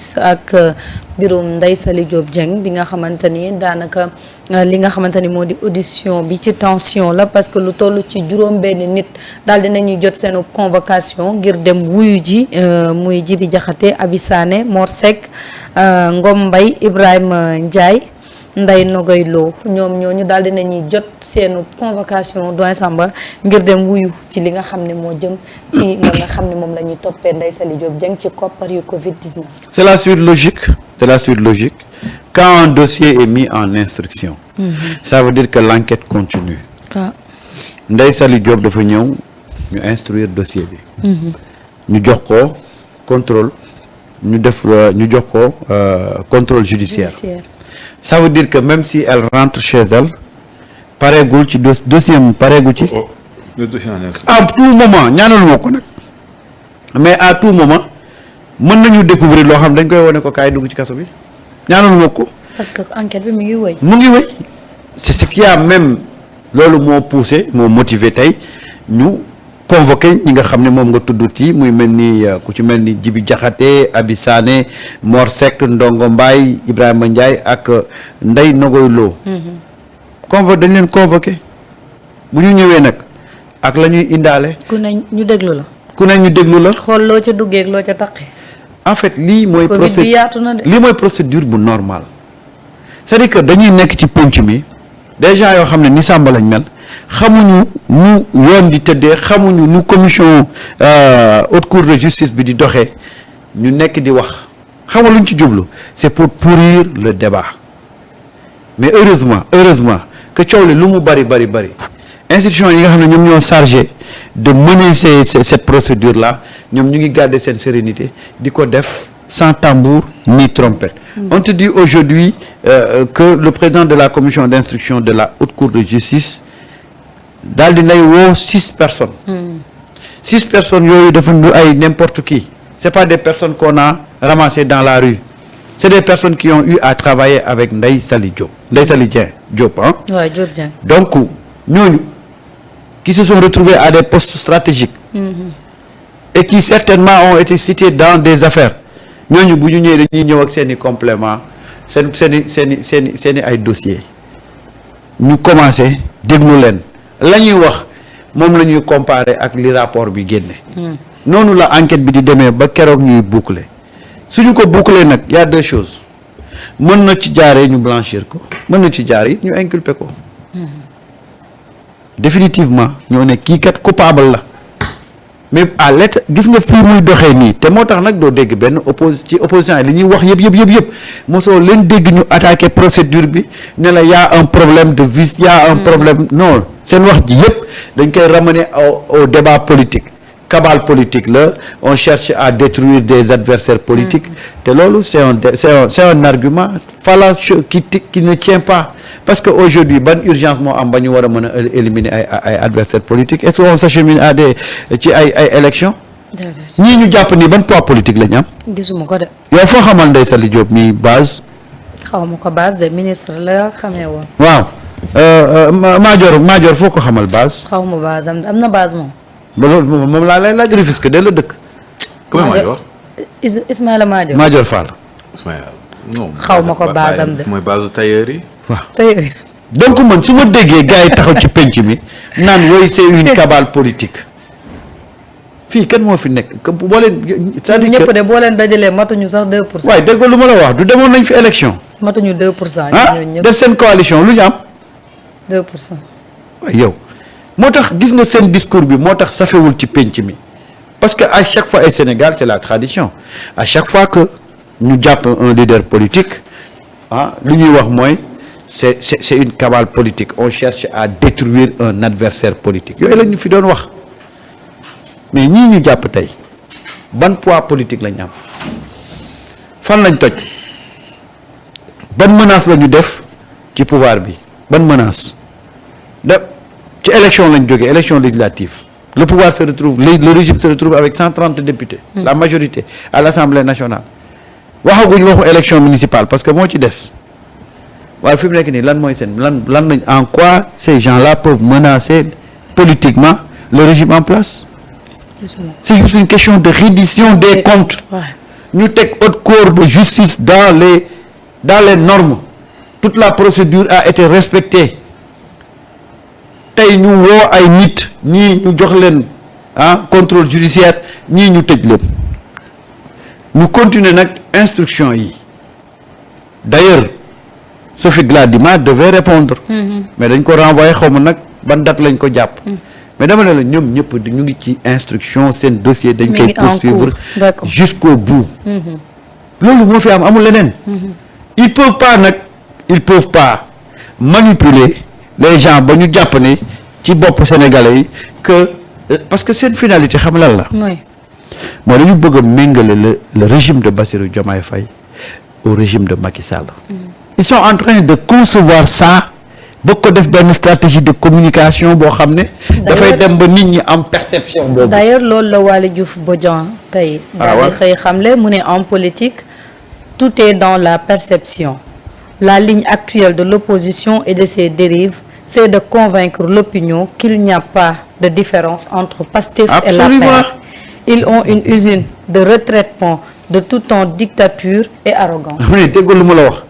justice ak mbirum Ndeye Saly Diop Dieng bi nga xamante ni daanaka li nga xamante ni moo di audition bi ci tension la parce que lu toll ci juróom-benn nit daal dinañuy jot seen convocation ngir dem wuyu ji muy Djibi Diakhaté, Abi Sané, Mor Seck, Ngom Mbaye, Ibrahima Ndiaye, Ndeye Nogoy Lo ñoom ñooñu daal dinañuy jot seenu convocation doyen Samba ngir dem wuyu ci li nga xam ne moo jëm ci li nga xam ne moom la ñuy toppee Ndeye Saly Diop Dieng ci koppar yu Covid-19. C'est la suite logique. C'est la suite logique. Quand un dossier est mis en instruction, ça veut dire que l'enquête continue. Ah. Ndeye Saly Diop dafa ñëw ñu instruire dossier bi. ñu jox ko contrôle ñu jox ko contrôle judiciaire. Ça veut dire que même si elle rentre chez elle pareegul ci dossier am pareegu ci. à tout moment ñaanalu ma ko nag mais à tout moment mën nañu découvrir loo xam dañ koy wone ko kaay dugg ci kaso bi ñaanalu ma ko. parce que enquête bi mu ngi wéy. c'est ce qui a même loolu moo poussé moo motivé tey ñu convoqué ñi nga xam ne moom nga tudd ci muy mel ni ku ci mel ni Djibi Diakhaté, Abi Sané, Mor Seck, Ndongo Mbaye, Ibrahima Ndiaye ak Ndeye Nogoy Lo. dañ leen convoqué bu ñu ñëwee nag ak la ñuy indaale. ku ne ñu déglu la. xool loo ca duggee ak loo ca taqee. en fait lii mooy. procédure bu normal c'est-à-dire que dañuy nekk ci penc mi des gens yoo xam ne ni Samba lañ mel. xamuñu nu yoon di tëddee xamuñu nu commission haute cour de justice bi di doxee ñu nekk di wax xamal luñ ci jublu c'est pour pourrir le débat mais heureusement que coow li lu mu bari institution yi nga xam ne ñoom ñoo chargé de mener cette procédure là ñoom ñu ngi garder seen sérénité di ko def sans tambour ni trompette. On te dit aujourd'hui que le président de la commission d'instruction de la haute cour de justice daal di nay woo 6 personnes. 6 personnes yooyu dafa du ay n'importe qui. C'est pas des personnes qu'on a ramassées dans la rue. C'est des personnes qui ont eu à travailler avec Ndeye Saly Diop hein. Ouais, Diop Dieng. Donc ñooñu qui se sont retrouvés à des postes stratégiques. Et qui certainement ont été cités dans des affaires. ñooñu bu ñu ñëwee dañuy ñëw ak seen i complément seen i ay dossiers ñu commencé déglu leen. la ñuy wax moom la ñuy comparer ak li rapport bi génne. noonu la enquête bi di demee ba keroog ñuy boucler suñu ko boucler nag y a 2 choses mën na ci jaaree ñu blanchir ko mën na ci jaar it ñu inculper ko. définitivement ñoo ne kii kat coupable la mais à l'état gis nga fii muy doxee nii te moo tax nag doo dégg benn opposition yi li ñuy wax yëpp mosoo leen dégg ñu attaquer procédure bi ne la y a un problème de vice y a un problème non. seen wax ji yëpp dañ koy ramener au débat politique cabale politique là on cherche à détruire des adversaires politiques te loolu c'est un argument fallacieux qui ne tient pas parce que aujourd'hui ban urgence moo am ba ñu war a mën a éliminer ay adversaires politiques est-ce qu'on s'achemine à ci ay élections ñii ñu jàpp ni ban poids politique la ñu am. gisuma ko de. yow foo xamal Ndeye Saly Diop mi base. xawma ko base de ministre la xamee woon. waaw. Madior foo ko xamal base. xaw ma base am na base moom. ba loolu moom laa lay laaj Rufisque de la dëkk. comment Madior. Ismaïla Madior. Madior Fall. non xaw ma ko base am de. mooy base tailleur yi. waaw tailleur yi. donc man su ma déggee gars yi taxaw ci penc mi naan woy c'est une cabale politique fii kan moo fi nekk que boo leen. c'est-à-dire ñëpp de boo leen dajalee matuñu sax 2%. waaye dégg lu ma la wax du demoon nañ fi élection. matuñu 2%. ñooñu ñëpp def seen coalition lu ñu am. 2%. waaye yow moo tax gis nga seen discours bi moo tax safewul ci penc mi parce que à chaque fois au Sénégal c'est la tradition à chaque fois que ñu jàpp un leader politique lu ñuy wax mooy c'est une cabale politique on cherche à détruire un adversaire politique yooyu la ñu fi doon wax mais ñii ñu jàpp tey ban poids politique lañ am fan lañ toj ban menace la ñu def ci pouvoir bi ban menace ci élection lañ jógee élection législative le pouvoir se retrouve le régime se retrouve avec 130 députés la majorité à l'Assemblée nationale waxaguñ waxu élection municipale parce que moo ci des waaye fi mu nekk nii lan mooy seen lan lañ en quoi ces gens-là peuvent menacer politiquement le régime en place c'est juste une question de reddition des comptes ñu teg haute cour de justice dans les normes toute la procédure a été respectée tey ñu woo ay nit ñii ñu jox leen contrôle judiciaire ñii ñu tëj leen ñu continuer nag instruction yi d'ailleurs Sophie Gladima devait répondre mais dañ ko renvoyer xaw ma nag ban date lañ ko jàpp mais dama ne la ñoom ñëpp ñu ngi ci instruction seen dossier dañ koy poursuivre jusqu'au bout loolu moo fi am amul leneen ils peuvent pas manipuler les gens ba ñu jàpp ne ci bopp sénégalais yi que parce que seen finalité xam lan la moo dañu bëgg a méngale le régime de Bassirou Diomaye Faye au régime de Macky Sall ils sont en train de concevoir ça bëgg ko def benn stratégie de communication boo xam ne dafay dem ba nit ñi am perception boobu d'ailleurs loolu la Waly Diouf Bodian tey daal di xëy xamle mu ne en politique tout est dans la perception la ligne actuelle de l'opposition et de ses dérives c'est de convaincre l'opinion qu'il n'y a pas de différence entre Pastef et l'APR ils ont une usine de retraitement de tout temps dictature et arrogance mu ne déggoo lu ma la wax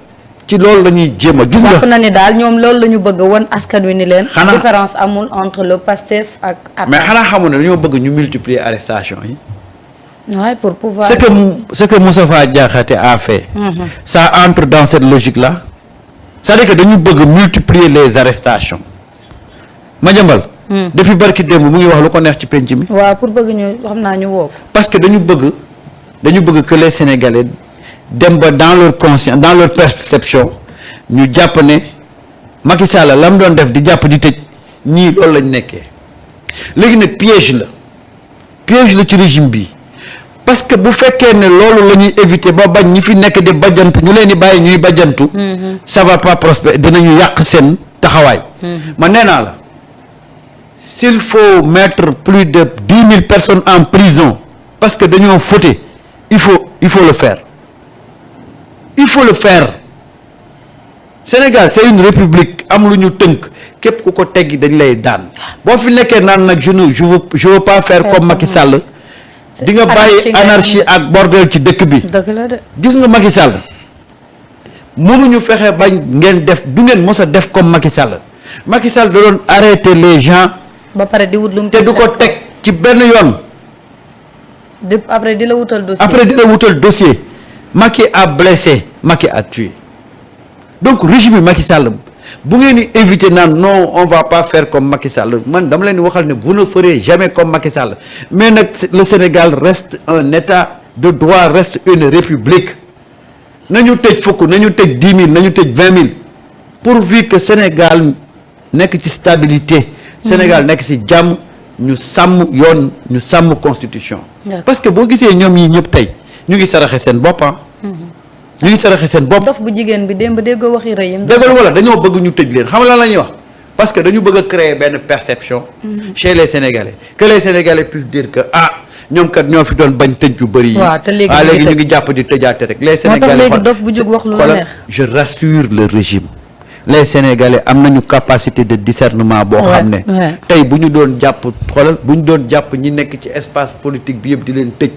ci loolu la ñuy jéem a gis nga na ni daal ñoom loolu la ñu bëgg won askan wi ni leen différence amul entre le Pastef ak APR mais xanaa xamoon ne dañoo bëgg ñu multiplier arrestation yi ouais pour pouvoir ce que Moustapha Diakhaté a fait ça entre dans cette logique là c'est-à-dire que dañu bëgg multiplier les arrestations Madiambal depuis barki démb mu ngi wax lu ko neex ci penc mi waaw pour bëgg ñu xam naa ñu woo ko parce que dañu bëgg que les Sénégalais dem ba dans leur conscience dans leur perception ñu jàpp ne Macky Sall la mu doon def di jàpp di tëj ñii loolu lañ nekkee léegi nag piège la ci régime bi parce que bu fekkee ne loolu la ñuy éviter ba bañ ñi fi nekk di bajjantu ñu leen di bàyyi ñuy bajjantu ça va pas prospérer dinañu yàq seen taxawaay man nee naa la s'il faut mettre plus de 10 000 personnes en prison parce que dañoo fauté il faut le faire Sénégal c'est une république am lu ñu tënk képp ku ko teggi dañ lay daan boo fi nekkee naan nag je veux pas faire comme Macky Sall di nga bàyyi anarchie ak bordel ci dëkk bi gis nga Macky Sall mënuñu fexe bañ ngeen def du ngeen mos a def comme Macky Sall da doon arrêter les gens ba pare di wut lu mu te du ko teg ci benn yoon après di la wutal dossier Macky a blessé Macky a tué donc régime bi Macky Sall bu ngeen di éviter naan non on va pas faire comme Macky Sall man dama leen di waxal ne vous ne ferez jamais comme Macky Sall mais nag le Sénégal reste un état de droit reste une république nañu tëj fukk nañu tëj 10 000 nañu tëj 20 000 pourvu que Sénégal nekk ci stabilité Sénégal nekk ci jàmm ñu sàmm yoon ñu sàmm constitution parce que boo gisee ñoom yi ñëpp tey ñu ngi saraxe seen bopp ñu ngi saraxe seen bopp dof bu jigéen bi démb déggoo waxi rëyam déggal wala dañoo bëgg ñu tëj leen xam nga lan la ñuy wax parce que dañu bëgg a créer benn perception chez les Sénégalais que les Sénégalais puissent dire que ñoom kat ñoo fi doon bañ tëj yu bëri yi léegi ñu ngi jàpp di tëjaate rek les Sénégalais dof bu jóg wax lu la neex je rassure le régime les Sénégalais am nañu capacité de discernement boo xam ne tey bu ñu doon jàpp bu ñu doon jàpp ñi nekk ci espace politique bi yëpp di leen tëj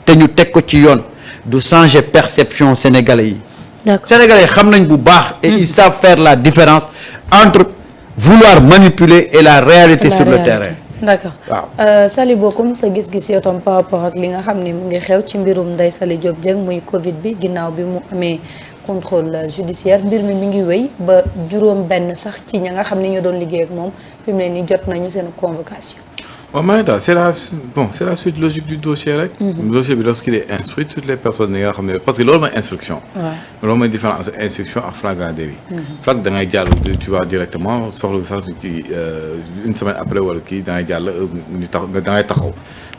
te ñu teg ko ci yoon du changer perception sénégalais yi sénégalais yi xam nañ bu baax et ils savent faire la différence entre vouloir manipuler et la réalité sur le terrain d'accord waaw Saly Bokoum sa gis-gis yow tam par rapport ak li nga xam ne mu ngi xew ci mbirum Ndeye Saly Diop Dieng muy Covid bi ginnaaw bi mu amee contrôle judiciaire mbir mi ngi wéy ba juróom benn sax ci ña nga xam ne ñoo doon liggéey ak moom fi mu ne nii jot nañu seen convocation. waaw Maïda c'est la suite logique du dossier rek. dossier bi lorsqu'il est instruit toutes les personnes yi nga xam ne parce que loolu mooy instruction. loolu mooy différence instruction ak flagrant délit. flag da ngay jàll tu vas directement soxla sax kii une semaine après wala kii da ngay jàll ñu tax da ngay taxaw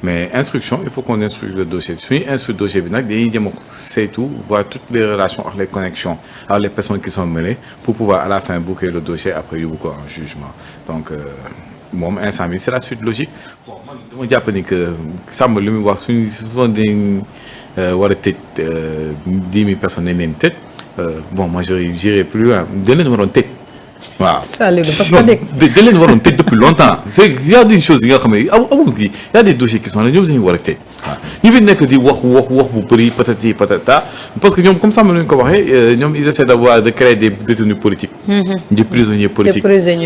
mais instruction il faut qu'on instruise le dossier suñuy instruire dossier bi nag dañuy jëm a saytu voir toutes les relations ak les connexions avec les personnes qui sont mêlées pour pouvoir à la fin boucler le dossier après yóbbu ko en jugement donc. moom instant bi c'est la suite logique bon man dama jàpp ni que sàmm li muy wax suñu souvent dañ war a tëj 10 000 personnes nañ leen tëj bon moi j'irai plus loin dañ leen waroon tëj waaw. Saliou dafa sadique. da leen waroon tëj depuis longtemps c'est il y a des choses yi nga xam ne amul kii y a des dossiers qui sont là ñoom dañuy war a tëj waaw ñi fi nekk di wax bu bëri patati patata parce que ñoom comme ça ma leen ko waxee ñoom ils essaient de créer des détenus politiques. des prisonniers politiques.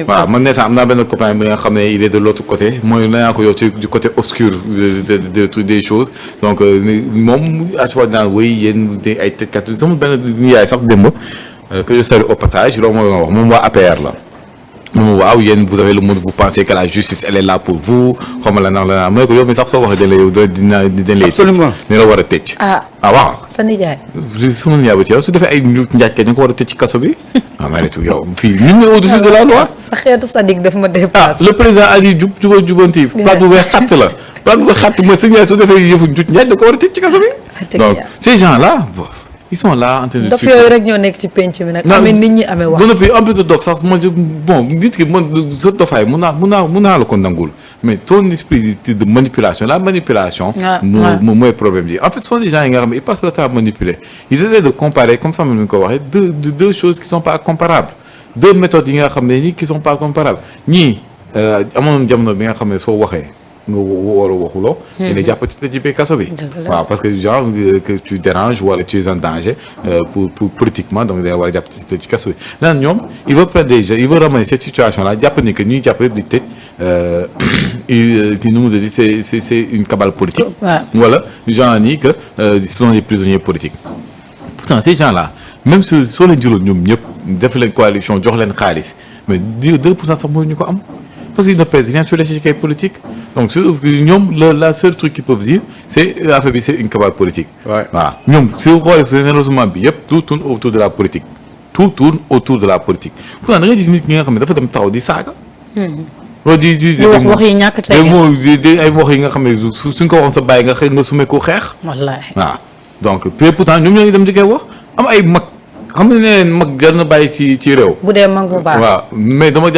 waaw man ne sax am naa benn copain bi nga xam ne il est de l'autre côté mooy naa ko yow du côté obscur des choses donc moom à chaque fois dinaan wéy yéen ay tëjkat sama benn yaay sax démb que je salue au passage loolu mooy wax moom waa APR la moom waaw yéen vous avez le mot vous pensez que la justice elle est là pour vous xaw ma la ndax la mooy ko yow mi sax soo waxee dañ lay absolument ni la war a tëj waaw sa nijaay sunu nijaay ba ci yow su defee ay njuuj njaaj ñu ko war a tëj ci kaso bi waaw maa ne yow fii ñun ñoo au-dessus de la loi sa xeetu sadik daf ma dépassé le président a dit jubanti plate bu weex xatt la plate bu weex xatt mooy sa nijaay su defee yëfu njuuj njaaj da ko war a tëj ci kaso bi donc ces gens là ils sont là en train de. dof yooyu rek ñoo nekk ci penc mi nag. amee nit ñi amee wax. en plus de dof sax man bon nit ki man sa dofaay mun naa la ko nangul mais ton esprit de manipulation la manipulation. mooy problème bi en fait ce sont des gens yi nga xam ne ils passent le temps à manipuler ils essaient de comparer comme ça ma ko waxee deux choses qui sont pas comparables deux méthodes yi nga xam ne nii qui sont pas comparables ñii amoon jamono bi nga xam ne soo waxee. nga war a waxuloo. ne jàpp ci biir kaso bi. waaw parce que genre que tu déranges wala tu es en danger pour politiquement donc da war a jàpp ci kaso bi. lan ñoom il veut prendre des gens il veut ramener cette situation là jàpp ni que ñuy jàpp yëpp di tëj nu mu di c'est une cabale politique. wala genre ni que ce sont des prisonniers politiques. pourtant ces gens là même soo leen jëloon ñoom ñëpp def leen coalition jox leen xaalis mais 2% sax mënuñu ko am. parce qu'ils ne pèsent rien sur l'échiquier politique donc ñoom la seul truc qu'ils peuvent dire c'est affaire bi c'est une cabale politique. waaw ñoom si xoolee généralement bi yëpp tout tourne autour de la politique. tout tourne autour de la politique pourtant da nga gis nit ñi nga xam ne dafa dem taxaw di saaga. di wax yi ñàkk ca ay wax yi nga xam ne suñ ko waxoon sa bàyyi nga xëy nga sumee ko xeex. wallaahi waaw donc pourtant ñoom ñoo ngi dem di koy wax am ay mag xam ne mag jar na bàyyi ci réew. bu dee mag bu baax waaw mais dama